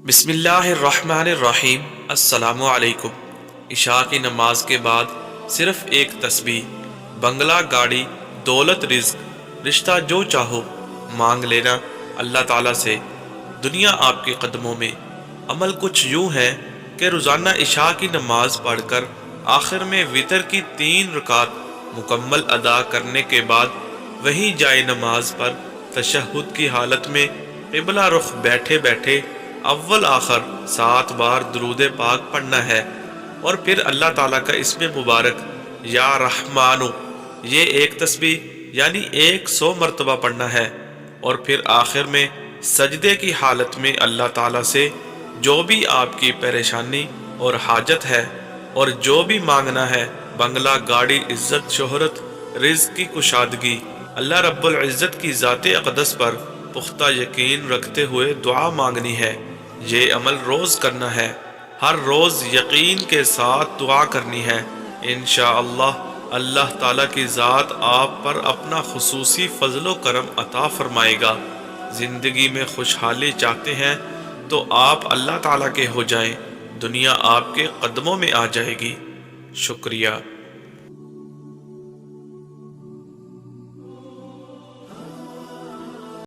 بسم اللہ الرحمن الرحیم۔ السلام علیکم۔ عشاء کی نماز کے بعد صرف ایک تسبیح، بنگلہ گاڑی، دولت، رزق، رشتہ جو چاہو مانگ لینا اللہ تعالیٰ سے۔ دنیا آپ کے قدموں میں۔ عمل کچھ یوں ہے کہ روزانہ عشاء کی نماز پڑھ کر آخر میں وتر کی 3 رکعت مکمل ادا کرنے کے بعد وہیں جائے نماز پر تشہد کی حالت میں قبلہ رخ بیٹھے بیٹھے اول آخر 7 بار درود پاک پڑھنا ہے، اور پھر اللہ تعالیٰ کا اسم مبارک یا رحمانو یہ ایک تسبیح یعنی 100 مرتبہ پڑھنا ہے، اور پھر آخر میں سجدے کی حالت میں اللہ تعالیٰ سے جو بھی آپ کی پریشانی اور حاجت ہے اور جو بھی مانگنا ہے، بنگلہ گاڑی، عزت، شہرت، رزق کی کشادگی، اللہ رب العزت کی ذات اقدس پر پختہ یقین رکھتے ہوئے دعا مانگنی ہے۔ یہ عمل روز کرنا ہے، ہر روز یقین کے ساتھ دعا کرنی ہے۔ انشاءاللہ اللہ تعالیٰ کی ذات آپ پر اپنا خصوصی فضل و کرم عطا فرمائے گا۔ زندگی میں خوشحالی چاہتے ہیں تو آپ اللہ تعالیٰ کے ہو جائیں، دنیا آپ کے قدموں میں آ جائے گی۔ شکریہ۔